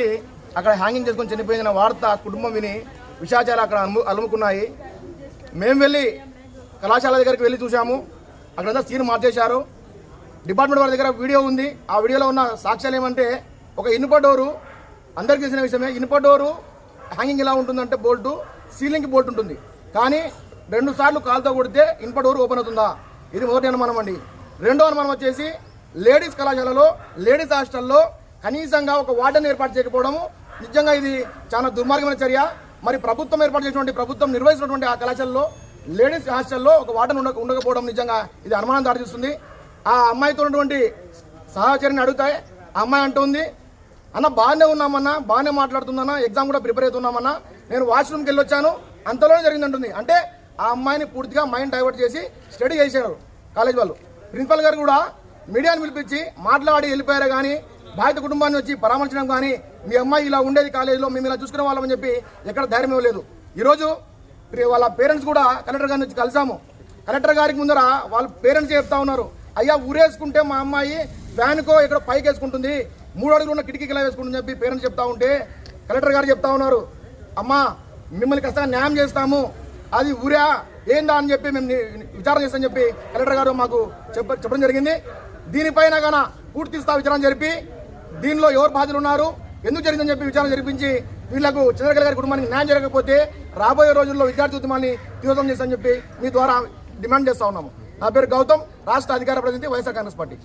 అక్కడ హ్యాంగింగ్ చేసుకొని చనిపోయిన వార్త కుటుంబం విని విషాచాలు అక్కడ అలుముకున్నాయి. మేము వెళ్ళి కళాశాల దగ్గరికి వెళ్ళి చూసాము. అక్కడంతా సీన్ మార్చేశారు. డిపార్ట్మెంట్ వారి దగ్గర వీడియో ఉంది. ఆ వీడియోలో ఉన్న సాక్ష్యాలు ఏమంటే, ఒక ఇనుప డోరు, అందరికీ తెలిసిన విషయమే, ఇనుప డోరు హ్యాంగింగ్ ఎలా ఉంటుందంటే బోల్టు సీలింగ్కి బోల్ట్ ఉంటుంది. కానీ 2 సార్లు కాలుతో కొడితే ఇనుప డోరు ఓపెన్ అవుతుందా? ఇది మొదటి అనుమానం అండి. రెండో అనుమానం వచ్చేసి, లేడీస్ కళాశాలలో లేడీస్ హాస్టల్లో కనీసంగా ఒక వార్డెన్ ఏర్పాటు చేయకపోవడము నిజంగా ఇది చాలా దుర్మార్గమైన చర్య. మరి ప్రభుత్వం ఏర్పాటు చేసినటువంటి, ప్రభుత్వం నిర్వహిస్తున్నటువంటి ఆ కళాశాలలో లేడీస్ హాస్టల్లో ఒక వార్డెన్ ఉండకపోవడం నిజంగా ఇది అనుమానం దారితీస్తుంది. ఆ అమ్మాయితో ఉన్నటువంటి సహచరిని అడుగుతాయి. ఆ అమ్మాయి అంటుంది, అన్న బాగానే ఉన్నామన్నా, బాగానే మాట్లాడుతుందన్నా, ఎగ్జామ్ కూడా ప్రిపేర్ అవుతున్నామన్నా, నేను వాష్రూమ్కి వెళ్ళొచ్చాను, అంతలోనే జరిగిందంటుంది. అంటే ఆ అమ్మాయిని పూర్తిగా మైండ్ డైవర్ట్ చేసి స్టడీ చేశారు కాలేజ్ వాళ్ళు. ప్రిన్సిపల్ గారు కూడా మీడియాను పిలిపించి మాట్లాడి వెళ్ళిపోయారు. కానీ బాధిత కుటుంబాన్ని వచ్చి పరామర్శించడం కానీ, మీ అమ్మాయి ఇలా ఉండేది కాలేజీలో, మేము ఇలా చూసుకునే వాళ్ళమని చెప్పి ఎక్కడ ధైర్యం ఇవ్వలేదు. ఈరోజు వాళ్ళ పేరెంట్స్ కూడా కలెక్టర్ గారిని వచ్చి కలిసాము. కలెక్టర్ గారికి ముందర వాళ్ళ పేరెంట్స్ చెప్తా ఉన్నారు, అయ్యా ఊరేసుకుంటే మా అమ్మాయి ఫ్యాన్కో ఇక్కడ పైకి వేసుకుంటుంది, 3 అడుగులు ఉన్న కిటికీకి ఇలా వేసుకుంటుంది చెప్పి పేరెంట్స్ చెప్తా ఉంటే కలెక్టర్ గారు చెప్తా ఉన్నారు, అమ్మా మిమ్మల్ని ఖచ్చితంగా న్యాయం చేస్తాము, అది ఊరా ఏందా అని చెప్పి మేము విచారణ చేస్తామని చెప్పి కలెక్టర్ గారు మాకు చెప్పడం జరిగింది. దీనిపైన గాన పూర్తి స్థాయి విచారణ జరిపి దీనిలో ఎవరు బాధ్యులు ఉన్నారు, ఎందుకు జరిగిందని చెప్పి విచారణ జరిపించి వీళ్లకు చంద్రకళ గారి కుటుంబానికి న్యాయం జరగకపోతే రాబోయే రోజుల్లో విద్యార్థి ఉద్యమాన్ని తీవ్రం చేస్తామని చెప్పి మీ ద్వారా డిమాండ్ చేస్తా ఉన్నాము. నా పేరు గౌతమ్, రాష్ట్ర అధికార ప్రతినిధి వైఎస్ఆర్ కాంగ్రెస్ పార్టీ.